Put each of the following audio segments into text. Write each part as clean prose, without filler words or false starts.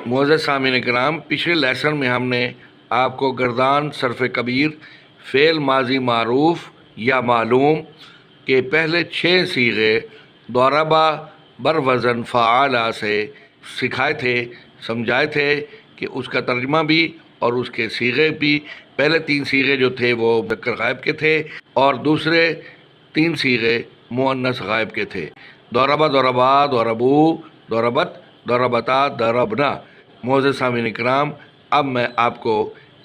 معزز سامعین کرام، پچھلے لیسن میں ہم نے آپ کو گردان صرف کبیر فعل ماضی معروف یا معلوم کے پہلے 6 صیغے ضربہ بر وزن فعالہ سے سکھائے تھے، سمجھائے تھے کہ اس کا ترجمہ بھی اور اس کے صیغے بھی۔ پہلے 3 صیغے جو تھے وہ مذکر غائب کے تھے اور دوسرے 3 صیغے مؤنث غائب کے تھے۔ ضربہ، ضربا، ضربو، ضربت، ضربتا، ضربنا۔ معزز سامعین کرام، اب میں آپ کو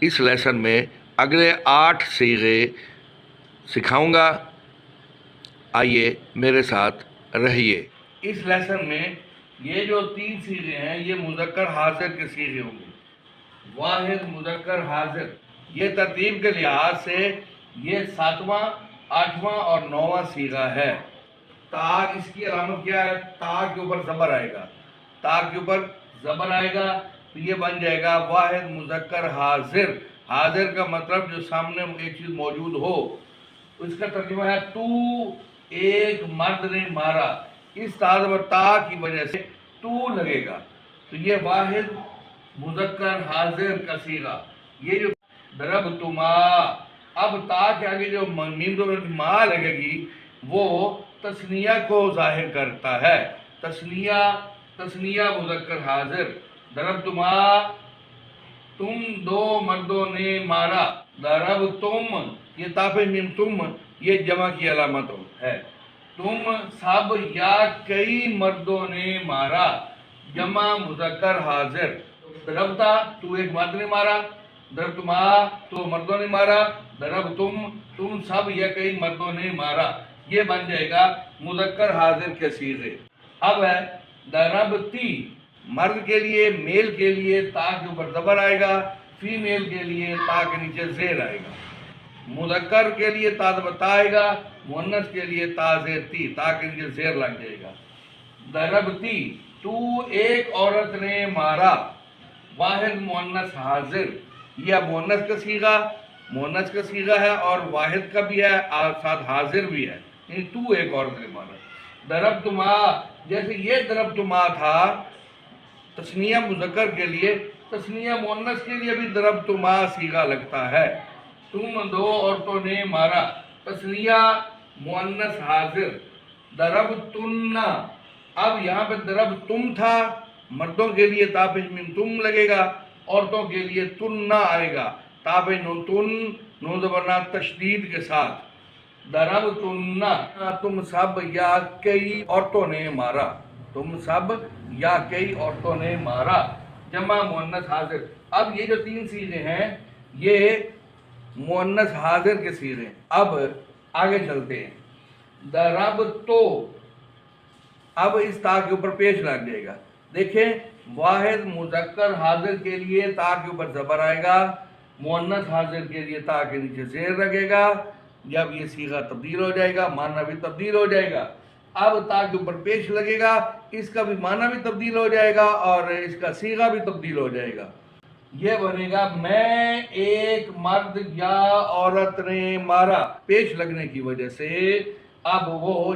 اس لیسن میں اگلے 8 صیغے سکھاؤں گا، آئیے میرے ساتھ رہیے۔ اس لیسن میں یہ جو 3 صیغے ہیں یہ مذکر حاضر کے صیغے ہوں گے۔ واحد مذکر حاضر، یہ ترتیب کے لحاظ سے یہ 7واں، 8واں اور 9واں صیغہ ہے۔ تا، اس کی علامت کیا ہے؟ تا کے اوپر زبر آئے گا، تا کے اوپر زبر آئے گا تو یہ بن جائے گا واحد مذکر حاضر۔ حاضر کا مطلب جو سامنے ایک چیز موجود ہو۔ اس کا ترجمہ ہے تو ایک مرد نے مارا، اس تا کی وجہ سے تو لگے گا تو یہ واحد مذکر حاضر کا صیغہ۔ یہ جو ضربتما، اب تا کے آگے جو میم ما لگے گی وہ تثنیہ کو ظاہر کرتا ہے۔ تثنیہ مذکر حاضر، ضربتما تم 2 مردوں نے مارا، ضربتم یہ تا پہ میم تم یہ جمع کی علامت ہے۔ تم سب یا کئی مردوں نے مارا، جمع مذکر حاضر۔ ضربتا تو ایک مرد نے مارا، ضربتما تو مردوں نے مارا، ضربتم تم سب یا کئی مردوں نے مارا، یہ بن جائے گا مذکر حاضر کے صیغے۔ اب ہے ضربتی، مرد کے لیے، میل کے لیے تا کے اوپر زبر آئے گا، فیمیل کے لیے تا کے نیچے زیر آئے گا۔ مذکر کے لیے تا تا آئے گا، مؤنث کے لیے تا زیر تی، تا کے نیچے زیر لگ جائے گا۔ ضربتی تو ایک عورت نے مارا، واحد مؤنث حاضر، یہ مؤنث کا صیغہ ہے اور واحد کا بھی ہے اور ساتھ حاضر بھی ہے، یعنی تو ایک عورت نے مارا۔ ضربتما، جیسے یہ ضربتما تھا تثنیہ مذکر کے لیے، تثنیہ مؤنث کے لیے بھی ضربتما صیغہ لگتا ہے۔ تم 2 عورتوں نے مارا، تثنیہ مؤنث حاضر۔ ضربتن، اب یہاں پہ ضربتم تھا، مردوں کے لیے تا پہ میم تم لگے گا، عورتوں کے لیے تن آئے گا، تا پہ نون تن، نون زبرنا تشدید کے ساتھ۔ ضربتن تم سب یا کئی عورتوں نے مارا، تم سب یا کئی عورتوں نے مارا، جمع مؤنث حاضر۔ اب یہ جو 3 صیغے ہیں یہ مؤنث حاضر کے صیغے ہیں۔ اب آگے چلتے ہیں۔ ضربتو، اب اس تا کے اوپر پیش لگ جائے گا۔ دیکھیں، واحد مذکر حاضر کے لیے تا کے اوپر زبر آئے گا، مؤنث حاضر کے لیے تا کے نیچے زیر لگے گا۔ جب یہ صیغہ تبدیل ہو جائے گا معنی بھی تبدیل ہو جائے گا۔ اب تا کے اوپر پیش لگے گا، اس کا بھی معنی بھی تبدیل ہو جائے گا اور اس کا صیغہ بھی تبدیل ہو جائے گا۔ یہ بنے گا میں ایک مرد یا عورت نے مارا، پیش لگنے کی وجہ سے اب وہ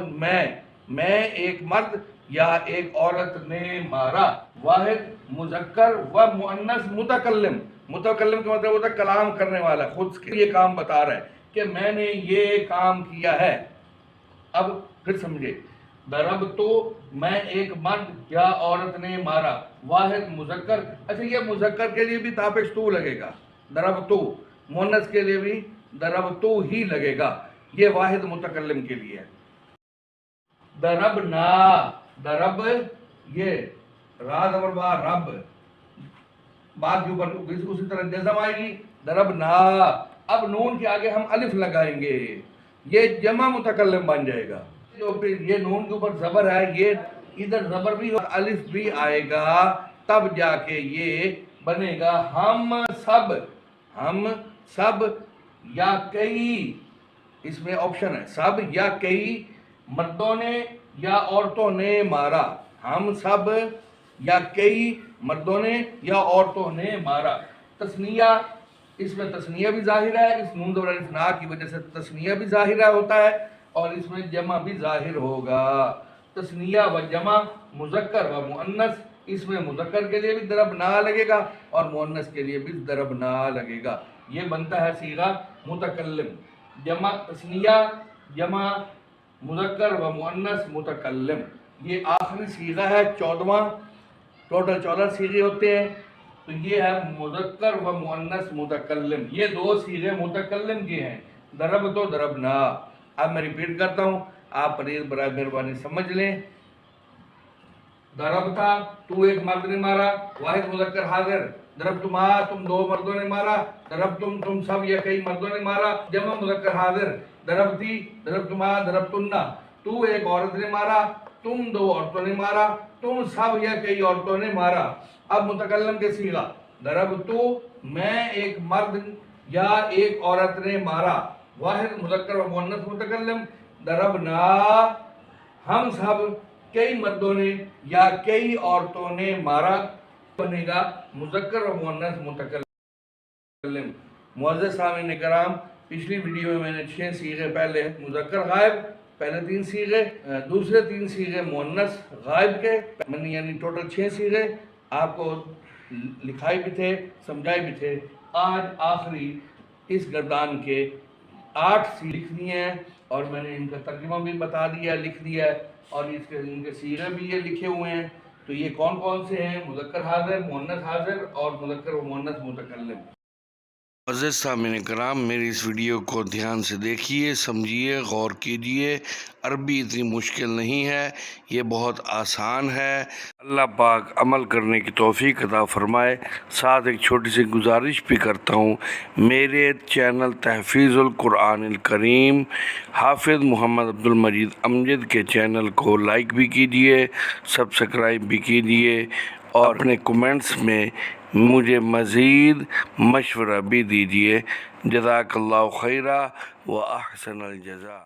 میں ایک مرد یا ایک عورت نے مارا۔ واحد مذکر و مؤنث متکلم، متکلم کا مطلب ہوتا ہے کلام کرنے والا، خود کے یہ کام بتا رہا ہے کہ میں نے یہ کام کیا ہے۔ اب پھر سمجھے، ضربتو میں ایک مرد یا عورت نے مارا، واحد مذکر، اچھا یہ مذکر کے لیے بھی تا پیش تو لگے گا، ضربتو، مؤنث کے لیے بھی ضربتو ہی لگے گا، یہ واحد متکلم کے لیے ہے۔ ضربنا، ضرب یہ را زبر با، رب، بعد کے اوپر اسی طرح جزم آئے گی، ضربنا۔ اب نون کے آگے ہم الف لگائیں گے، یہ جمع متکلم بن جائے گا۔ جو یہ نون کے اوپر زبر ہے، یہ ادھر زبر بھی اور الف بھی آئے گا، تب جا کے یہ بنے گا ہم سب یا کئی، اس میں آپشن ہے سب یا کئی مردوں نے یا عورتوں نے مارا، ہم سب یا کئی مردوں نے یا عورتوں نے مارا۔ تثنیہ، اس میں تثنیہ بھی ظاہر ہے، اس نون زبر الف نا کی وجہ سے تثنیہ بھی ظاہر ہوتا ہے اور اس میں جمع بھی ظاہر ہوگا۔ تثنیہ و جمع، مذکر و مؤنث، اس میں مذکر کے لیے بھی ضرب نہ لگے گا اور مؤنث کے لیے بھی ضرب نہ لگے گا. یہ بنتا ہے صیغہ متکلم. جمع تثنیہ، جمع مذکر و مؤنث متکلم، یہ آخری صیغہ ہے 14واں. ٹوٹل 14 صیغے ہوتے ہیں. تو یہ ہے مذکر و مؤنث متکلم. یہ دو صیغے متکلم کے ہیں، ضرب تو ضربنا. اب میں ریپیٹ کرتا ہوں، آپ پلیز برائے مہربانی سمجھ لیں. ضرب تھا، تو ایک مرد نے مارا، واحد مذکر حاضر. ضرب تما، تم دو مردوں نے مارا. ضرب تم سب یا کئی مردوں نے مارا، جمع مذکر حاضر. ضرب تھی، ضرب تما، ضرب تننا، تو ایک عورت نے مارا، تم دو عورتوں نے مارا، تم سب یا کئی عورتوں نے مارا. اب متکلم کے صیغہ، ضرب تو، میں ایک مرد یا ایک عورت نے مارا، واحد مذکر و مؤنث متکلم. ضربنا، ہم سب کئی مردوں نے یا کئی عورتوں نے مارا، بنے گا مذکر و مؤنث متکلم. معزز سامعین کرام، پچھلی ویڈیو میں نے 6 صیغے، پہلے مذکر غائب، پہلے 3 صیغے، دوسرے 3 صیغے مؤنث غائب کے، یعنی ٹوٹل 6 صیغے آپ کو لکھائے بھی تھے، سمجھائے بھی تھے. آج آخری اس گردان کے 8 صیغے لکھنی ہیں اور میں نے ان کا ترجمہ بھی بتا دیا، لکھ دیا ہے، اور ان کے صیغے بھی یہ لکھے ہوئے ہیں. تو یہ کون کون سے ہیں؟ مذکر حاضر، مؤنث حاضر اور مذکر و مؤنث متکلم. عزیز سامعین کرام، میری اس ویڈیو کو دھیان سے دیکھیے، سمجھیے، غور کیجیے. عربی اتنی مشکل نہیں ہے، یہ بہت آسان ہے. اللہ پاک عمل کرنے کی توفیق عطا فرمائے. ساتھ ایک چھوٹی سی گزارش بھی کرتا ہوں، میرے چینل تحفیظ القرآن الکریم حافظ محمد عبد المجید امجد کے چینل کو لائک بھی کیجیے، سبسکرائب بھی کیجیے، اور اپنے کومنٹس میں مجھے مزید مشورہ بھی دیجیے. جزاک اللہ خیرہ و احسن الجزا.